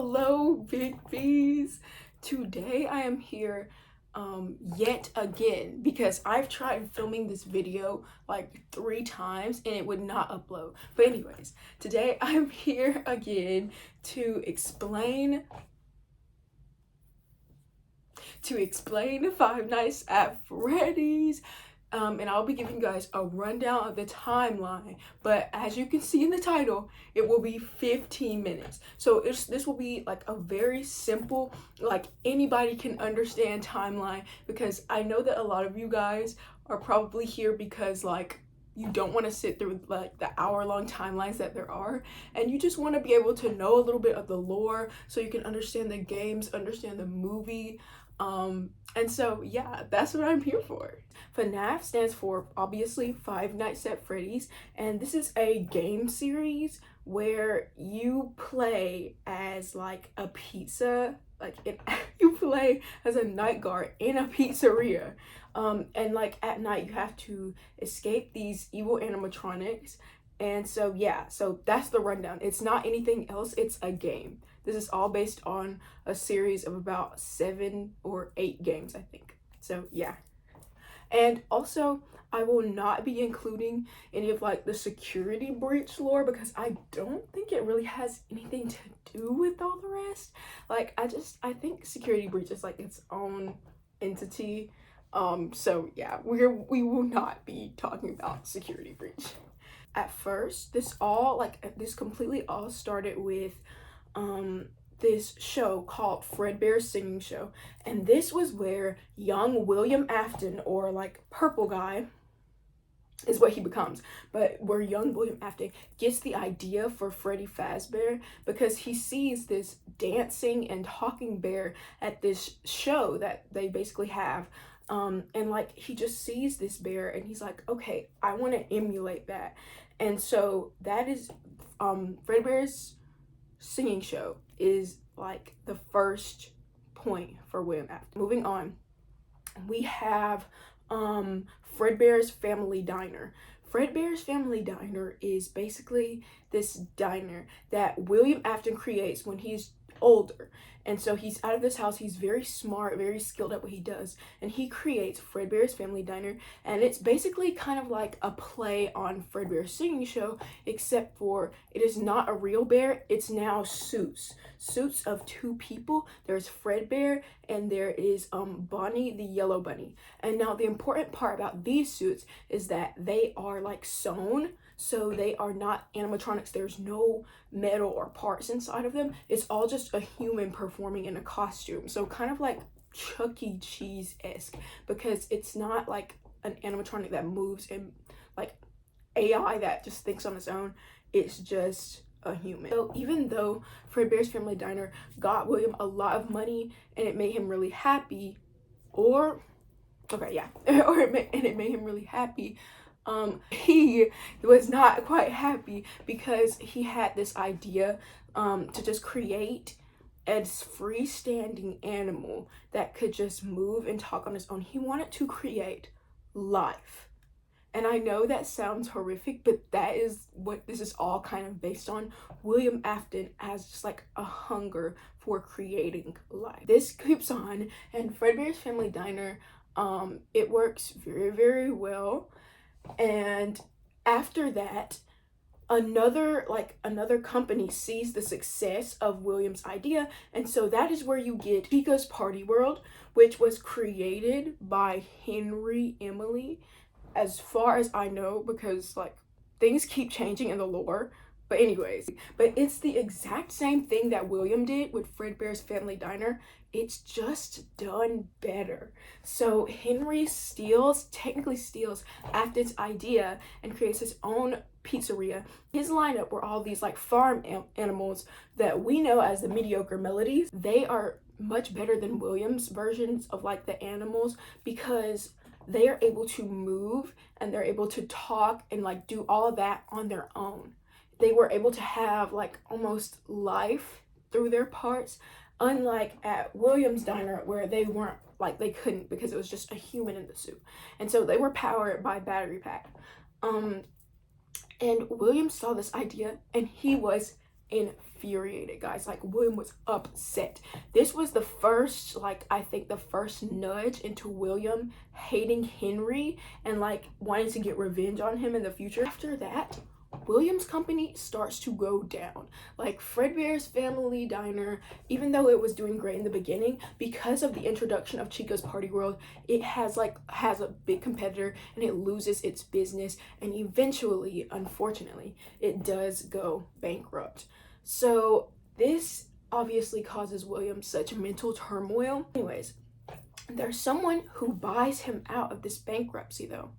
Hello, Big B's. Today I am here yet again because I've tried filming this video like 3 times and it would not upload. But anyways, today I'm here again to explain Five Nights at Freddy's. And I'll be giving you guys a rundown of the timeline, but as you can see in the title, it will be 15 minutes. So this will be like a very simple, like anybody can understand timeline, because I know that a lot of you guys are probably here because like you don't want to sit through like the hour-long timelines that there are, and you just want to be able to know a little bit of the lore so you can understand the games, understand the movie. And so yeah, that's what I'm here for. FNAF stands for obviously Five Nights at Freddy's, and this is a game series where you play as like a pizza, you play as a night guard in a pizzeria. And like at night you have to escape these evil animatronics. And so yeah, so that's the rundown. It's not anything else, it's a game. This is all based on a series of about 7 or 8 games, I think. So yeah. And also, I will not be including any of like the security breach lore because I don't think it really has anything to do with all the rest. Like I think security breach is like its own entity. So yeah, we will not be talking about security breach. At first, this completely all started with this show called Fredbear's Singing Show, and this was where young William Afton, or like Purple Guy is what he becomes, but where young William Afton gets the idea for Freddy Fazbear because he sees this dancing and talking bear at this show that they basically have. And like he just sees this bear and he's like, okay, I want to emulate that. And so that is Fredbear's Singing Show is like the first point for William Afton. Moving on, we have Fredbear's Family Diner. Fredbear's Family Diner is basically this diner that William Afton creates when he's older. And so he's out of this house, he's very smart, very skilled at what he does, and he creates Fredbear's Family Diner, and it's basically kind of like a play on Fredbear's Singing Show, except for it is not a real bear, it's now suits of 2 people. There's Fredbear and there is Bonnie the Yellow Bunny. And now the important part about these suits is that they are like sewn, so they are not animatronics. There's no metal or parts inside of them. It's all just a human performing in a costume. So kind of like Chuck E. Cheese-esque, because it's not like an animatronic that moves and like AI that just thinks on its own. It's just a human. So even though Fredbear's Family Diner got William a lot of money and it made him really happy, it made him really happy, he was not quite happy because he had this idea to just create a freestanding animal that could just move and talk on its own. He wanted to create life. And I know that sounds horrific, but that is what this is all kind of based on. William Afton has just like a hunger for creating life. This keeps on, and Fredbear's Family Diner, it works very, very well. And after that, another company sees the success of William's idea, and so that is where you get Chica's Party World, which was created by Henry Emily, as far as I know, because like things keep changing in the lore. But anyways, but it's the exact same thing that William did with Fredbear's Family Diner. It's just done better. So Henry technically steals Afton's idea and creates his own pizzeria. His lineup were all these like farm animals that we know as the mediocre melodies. They are much better than William's versions of like the animals because they are able to move and they're able to talk and like do all of that on their own. They were able to have like almost life through their parts, unlike at William's Diner where they weren't, like they couldn't, because it was just a human in the suit. And so they were powered by battery pack. And William saw this idea and he was infuriated, guys. Like, William was upset. This was the first, like, I think the first nudge into William hating Henry and like wanting to get revenge on him in the future. After that, William's company starts to go down. Like, Fredbear's Family Diner, even though it was doing great in the beginning, because of the introduction of Chica's Party World, it has a big competitor and it loses its business, and eventually, unfortunately, it does go bankrupt. So this obviously causes William such mental turmoil. Anyways, there's someone who buys him out of this bankruptcy though,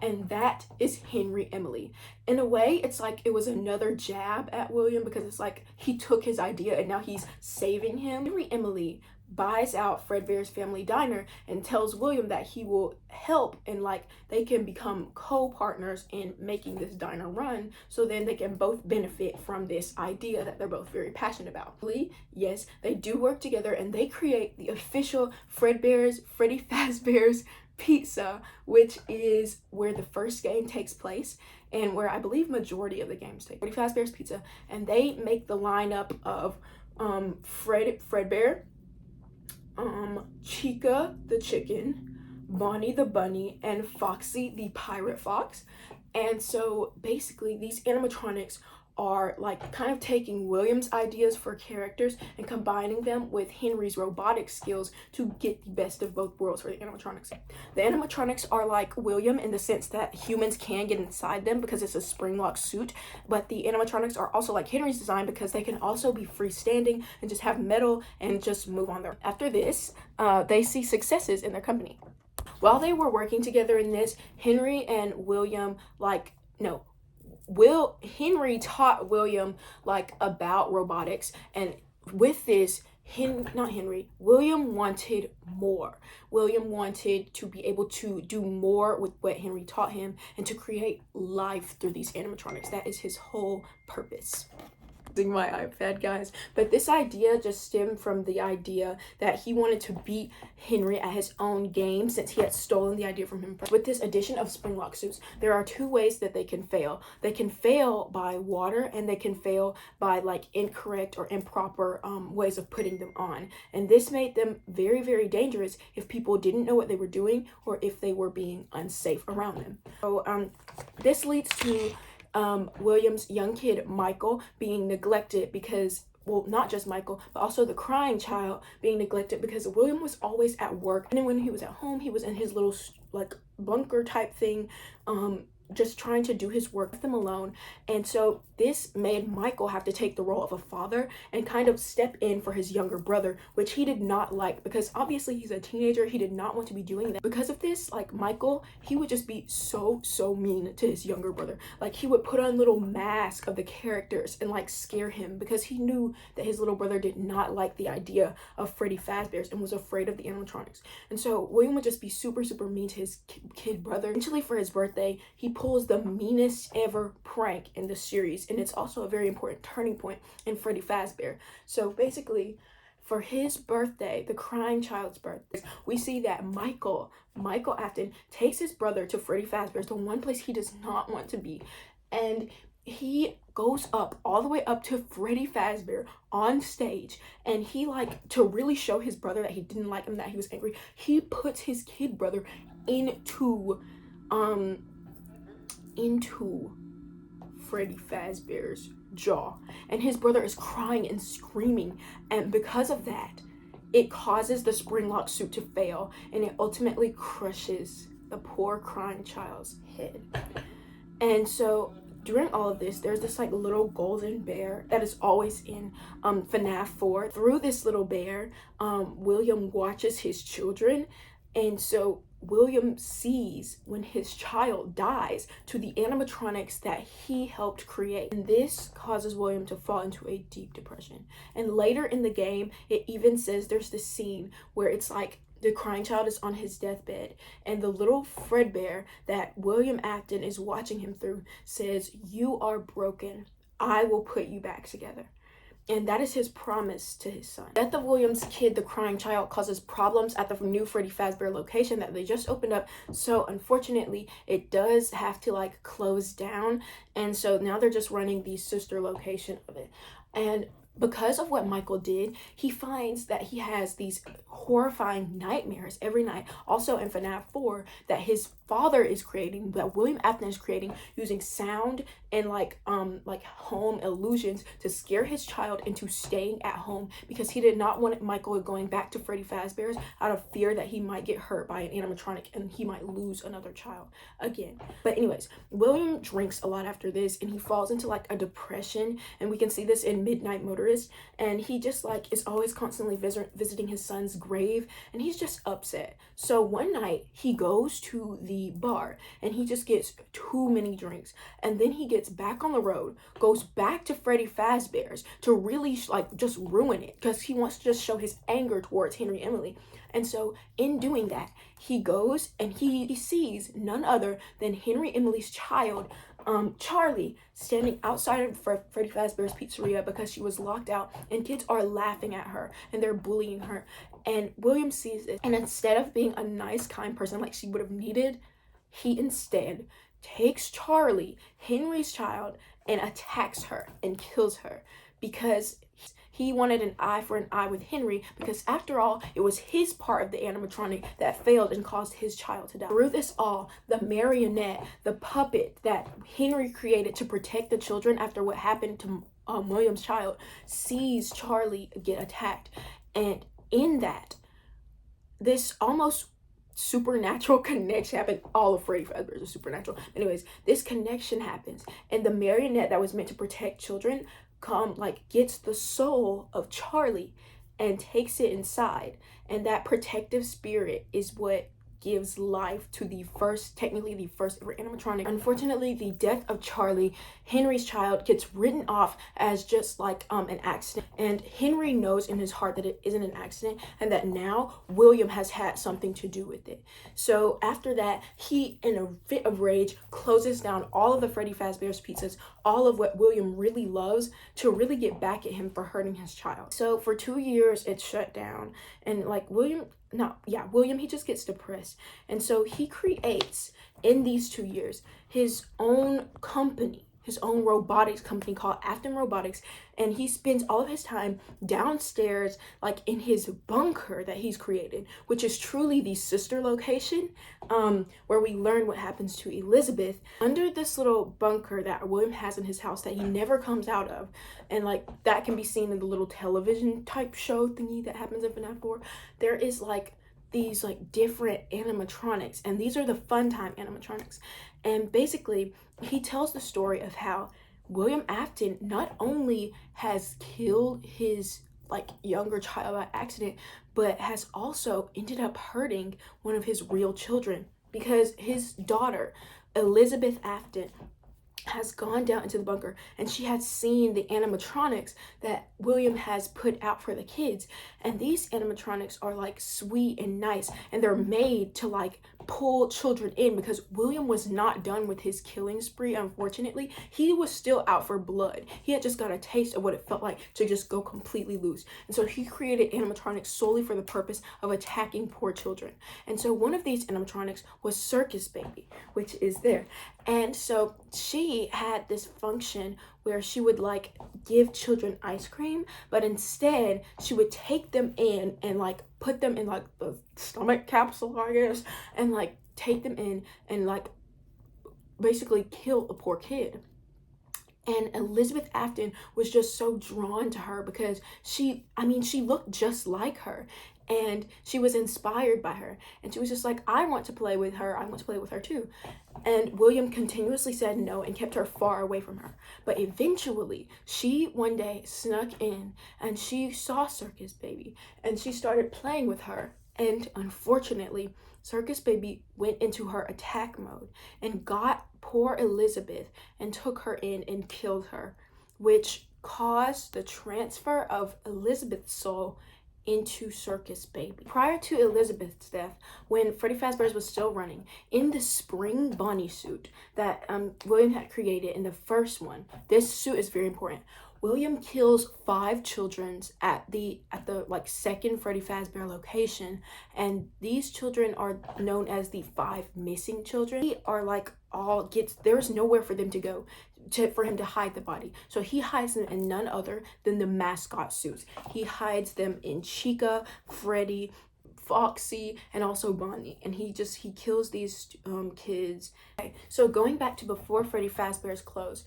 and that is Henry Ameill. In a way, it's like it was another jab at William, because it's like he took his idea and now he's saving him. Henry Ameill buys out Fredbear's Family Diner and tells William that he will help, and like they can become co-partners in making this diner run, so then they can both benefit from this idea that they're both very passionate about. Yes, they do work together and they create the official Freddy Fazbear's Pizza, which is where the first game takes place and where I believe majority of the games take. Freddy Fazbear's Pizza, and they make the lineup of Fredbear, Chica the chicken, Bonnie the bunny, and Foxy the pirate fox. And so basically these animatronics are like kind of taking William's ideas for characters and combining them with Henry's robotic skills to get the best of both worlds for the animatronics. The animatronics are like William in the sense that humans can get inside them because it's a spring-locked suit, but the animatronics are also like Henry's design because they can also be freestanding and just have metal and just move on their. After this, they see successes in their company. While they were working together in this, Henry and William Henry taught William like about robotics, and with this, William wanted more. William wanted to be able to do more with what Henry taught him and to create life through these animatronics. That is his whole purpose. My iPad, guys, but this idea just stemmed from the idea that he wanted to beat Henry at his own game since he had stolen the idea from him. With this addition of spring lock suits, there are two ways that they can fail. They can fail by water, and they can fail by like incorrect or improper ways of putting them on, and this made them very, very dangerous if people didn't know what they were doing or if they were being unsafe around them. So this leads to William's young kid Michael being neglected because, well, not just Michael, but also the crying child being neglected because William was always at work, and then when he was at home, he was in his little like bunker type thing, just trying to do his work, with them alone. And so this made Michael have to take the role of a father and kind of step in for his younger brother, which he did not like because obviously he's a teenager. He did not want to be doing that. Because of this, like Michael, he would just be so mean to his younger brother. Like he would put on little masks of the characters and like scare him because he knew that his little brother did not like the idea of Freddy Fazbear's and was afraid of the animatronics. And so William would just be super mean to his kid brother. Eventually, for his birthday, he pulls the meanest ever prank in the series, and it's also a very important turning point in Freddy Fazbear. So basically, for his birthday, the crying child's birthday, we see that Michael Afton takes his brother to Freddy Fazbear's, the one place he does not want to be, and he goes up all the way up to Freddy Fazbear on stage, and he, like, to really show his brother that he didn't like him, that he was angry, he puts his kid brother into Freddy Fazbear's jaw, and his brother is crying and screaming, and because of that, it causes the spring lock suit to fail, and it ultimately crushes the poor crying child's head. And so during all of this, there's this like little golden bear that is always in FNAF 4. Through this little bear, William watches his children, and so William sees when his child dies to the animatronics that he helped create. And this causes William to fall into a deep depression. And later in the game, it even says there's this scene where it's like the crying child is on his deathbed, and the little Fredbear that William Afton is watching him through says, "You are broken. I will put you back together." And that is his promise to his son. Death of William's kid, the crying child, causes problems at the new Freddy Fazbear location that they just opened up. So unfortunately, it does have to like close down. And so now they're just running the sister location of it. And because of what Michael did, he finds that he has these horrifying nightmares every night. Also in FNAF 4, that his father is creating, that William Afton is creating, using sound and like home illusions to scare his child into staying at home, because he did not want Michael going back to Freddy Fazbear's out of fear that he might get hurt by an animatronic and he might lose another child again. But anyways, William drinks a lot after this, and he falls into like a depression, and we can see this in Midnight Motorist, and he just like is always constantly visiting his son's grave, and he's just upset. So one night he goes to the bar and he just gets too many drinks, and then he gets back on the road, goes back to Freddy Fazbear's to really like just ruin it, because he wants to just show his anger towards Henry and Emily. And so in doing that, he goes and he sees none other than Henry Emily's child, Charlie, standing outside of Freddy Fazbear's Pizzeria because she was locked out, and kids are laughing at her and they're bullying her. And William sees this, and instead of being a nice, kind person like she would have needed, he instead takes Charlie, Henry's child, and attacks her and kills her, because he wanted an eye for an eye with Henry, because after all, it was his part of the animatronic that failed and caused his child to die. Through this all, the marionette, the puppet that Henry created to protect the children after what happened to William's child, sees Charlie get attacked. And in that, this almost supernatural connection happened. All of Freddy Fazbear's are supernatural. Anyways, this connection happens, and the marionette that was meant to protect children gets the soul of Charlie and takes it inside, and that protective spirit is what gives life to technically the first ever animatronic. Unfortunately, the death of Charlie, Henry's child, gets written off as just like an accident, and Henry knows in his heart that it isn't an accident, and that now William has had something to do with it. So after that, he, in a fit of rage, closes down all of the Freddy Fazbear's pizzas, all of what William really loves, to really get back at him for hurting his child. So for 2 years, it's shut down, and like William, he just gets depressed. And so he creates, in these 2 years, his own company, his own robotics company called Afton Robotics, and he spends all of his time downstairs, like in his bunker that he's created, which is truly the sister location, where we learn what happens to Elizabeth, under this little bunker that William has in his house that he never comes out of. And like that can be seen in the little television type show thingy that happens in FNAF 4. There is like these like different animatronics, and these are the fun time animatronics. And basically he tells the story of how William Afton not only has killed his like younger child by accident, but has also ended up hurting one of his real children, because his daughter Elizabeth Afton has gone down into the bunker, and she has seen the animatronics that William has put out for the kids. And these animatronics are like sweet and nice, and they're made to like pull children in, because William was not done with his killing spree. Unfortunately, he was still out for blood. He had just got a taste of what it felt like to just go completely loose. And so he created animatronics solely for the purpose of attacking poor children. And so one of these animatronics was Circus Baby, which is there. And so she had this function where she would like give children ice cream, but instead she would take them in and like put them in like the stomach capsule, I guess, and like take them in and like basically kill a poor kid. And Elizabeth Afton was just so drawn to her because she looked just like her, and she was inspired by her, and she was just like, I want to play with her, I want to play with her too. And William continuously said no and kept her far away from her. But eventually she one day snuck in and she saw Circus Baby, and she started playing with her. And unfortunately, Circus Baby went into her attack mode and got poor Elizabeth and took her in and killed her, which caused the transfer of Elizabeth's soul into Circus Baby. Prior to Elizabeth's death, when Freddy Fazbear's was still running, in the spring bunny suit that William had created in the first one, this suit is very important. William kills 5 children at the like second Freddy Fazbear location, and these children are known as the 5 missing children. They are like there's nowhere for them to go. for him to hide the body. So he hides them in none other than the mascot suits. He hides them in Chica, Freddy, Foxy, and also Bonnie, and he kills these kids. Okay, so going back to before Freddy Fazbear's clothes,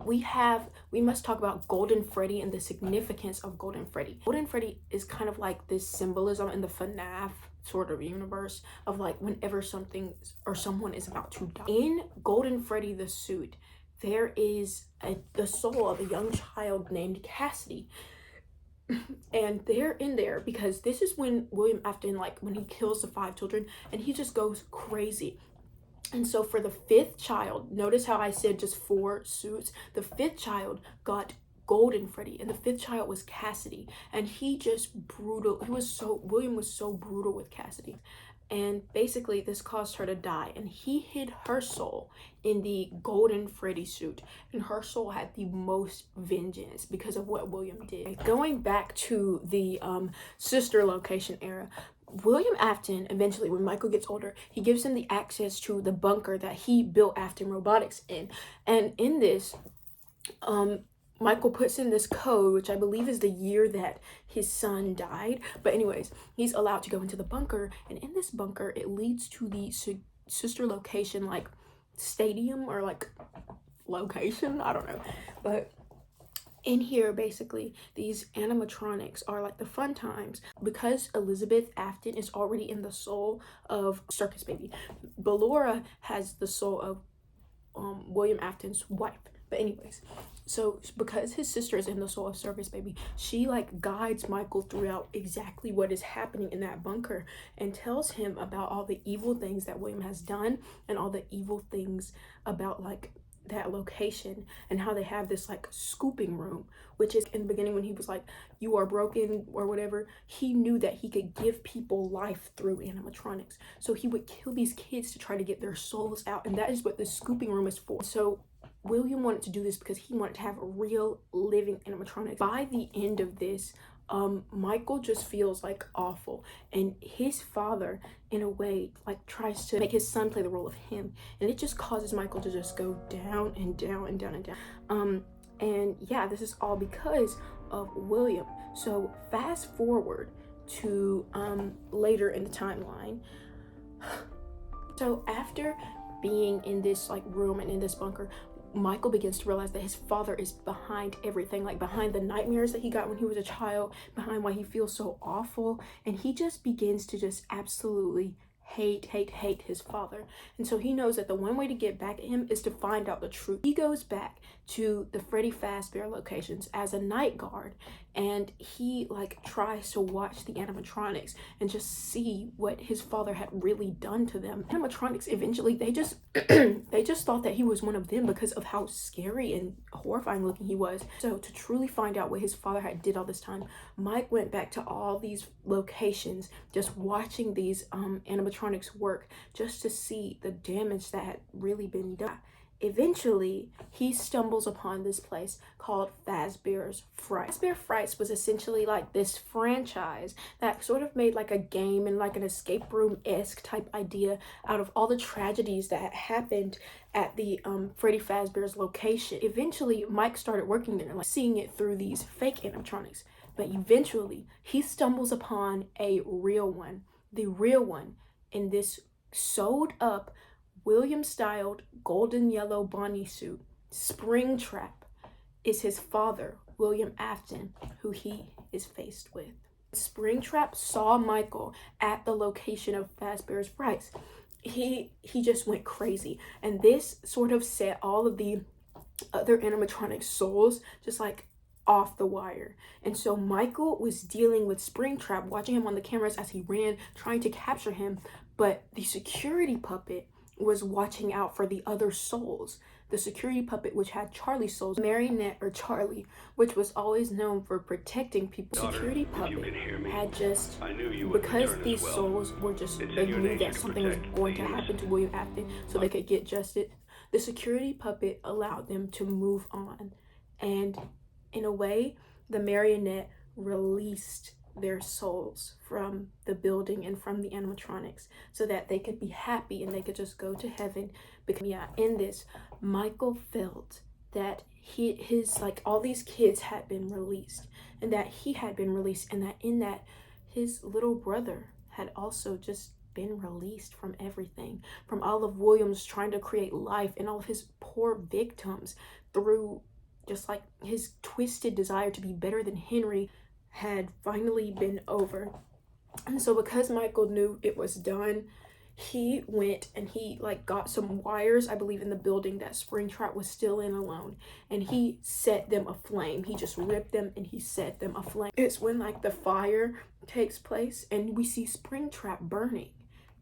we must talk about Golden Freddy and the significance of Golden Freddy. Golden Freddy is kind of like this symbolism in the FNAF sort of universe of like whenever something or someone is about to die. In Golden Freddy the suit, there is the soul of a young child named Cassidy. And they're in there because this is when William Afton, like when he kills the 5 children, and he just goes crazy. And so for the 5th child, notice how I said just 4 suits. The 5th child got Golden Freddy, and the 5th child was Cassidy, and he just William was so brutal with Cassidy. And basically this caused her to die, and he hid her soul in the Golden Freddy suit, and her soul had the most vengeance because of what William did. Going back to the sister location era, William Afton eventually, when Michael gets older, he gives him the access to the bunker that he built Afton Robotics in, and in this Michael puts in this code, which I believe is the year that his son died. But anyways, he's allowed to go into the bunker. And in this bunker, it leads to the sister location, like stadium or like location. I don't know. But in here, basically, these animatronics are like the fun times. Because Elizabeth Afton is already in the soul of Circus Baby, Ballora has the soul of William Afton's wife. But anyways, so because his sister is in the soul of Circus Baby, she like guides Michael throughout exactly what is happening in that bunker and tells him about all the evil things that William has done and all the evil things about like that location, and how they have this like scooping room, which is in the beginning when he was like, you are broken or whatever, he knew that he could give people life through animatronics. So he would kill these kids to try to get their souls out, and that is what the scooping room is for. So William wanted to do this because he wanted to have a real living animatronic. By the end of this, Michael just feels like awful, and his father in a way like tries to make his son play the role of him, and it just causes Michael to just go down and down and down and down. And yeah, this is all because of William. So fast forward to later in the timeline. So after being in this like room and in this bunker, Michael begins to realize that his father is behind everything, like behind the nightmares that he got when he was a child, behind why he feels so awful, and he just begins to just absolutely hate his father. And so he knows that the one way to get back at him is to find out the truth. He goes back to the Freddy Fazbear locations as a night guard, and he like tries to watch the animatronics and just see what his father had really done to them. Animatronics eventually they just they just thought that he was one of them because of how scary and horrifying looking he was. So to truly find out what his father had did all this time, Mike went back to all these locations just watching these animatronics work, just to see the damage that had really been done. Eventually, he stumbles upon this place called Fazbear's Frights. Fazbear Frights was essentially like this franchise that sort of made like a game and like an escape room-esque type idea out of all the tragedies that happened at the Freddy Fazbear's location. Eventually, Mike started working there, like seeing it through these fake animatronics. But eventually, he stumbles upon a real one. The real one in this sewed up William-styled golden yellow Bonnie suit. Springtrap is his father, William Afton, who he is faced with. Springtrap saw Michael at the location of Fazbear's Frights. He just went crazy, and this sort of set all of the other animatronic souls just like off the wire. And so Michael was dealing with Springtrap, watching him on the cameras as he ran, trying to capture him, but the security puppet was watching out for the other souls. The security puppet, which had Charlie's souls, Marionette or Charlie, which was always known for protecting people. The security puppet had just, because these souls were just, they knew that something was going to happen to William Afton so they could get justice. The security puppet allowed them to move on. And in a way, the Marionette released their souls from the building and from the animatronics so that they could be happy and they could just go to heaven. Because yeah, in this, Michael felt that his like all these kids had been released, and that he had been released, and that in that his little brother had also just been released from everything, from all of William's trying to create life and all of his poor victims through just like his twisted desire to be better than Henry had finally been over. And so because Michael knew it was done, he went and he like got some wires, I believe, in the building that Springtrap was still in alone, and he set them aflame. He just ripped them and he set them aflame. It's when like the fire takes place and we see Springtrap burning,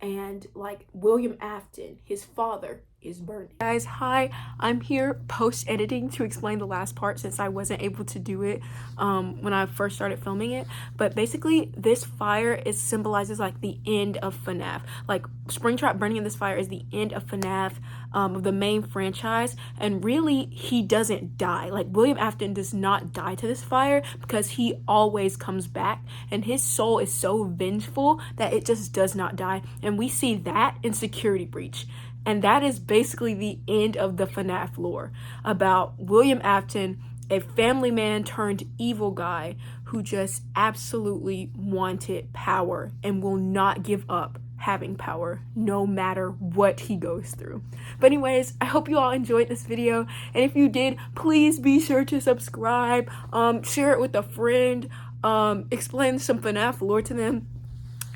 and like William Afton, his father, is burning. Guys, hi, I'm here post-editing to explain the last part since I wasn't able to do it when I first started filming it. But basically this fire symbolizes like the end of FNAF. Like Springtrap burning in this fire is the end of FNAF, of the main franchise, and really he doesn't die. Like William Afton does not die to this fire because he always comes back, and his soul is so vengeful that it just does not die. And we see that in Security Breach. And that is basically the end of the FNAF lore about William Afton, a family man turned evil guy who just absolutely wanted power and will not give up having power no matter what he goes through. But anyways, I hope you all enjoyed this video, and if you did, please be sure to subscribe, share it with a friend, explain some FNAF lore to them.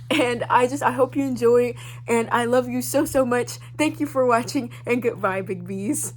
And I hope you enjoy, and I love you so much. Thank you for watching, and goodbye, big bees.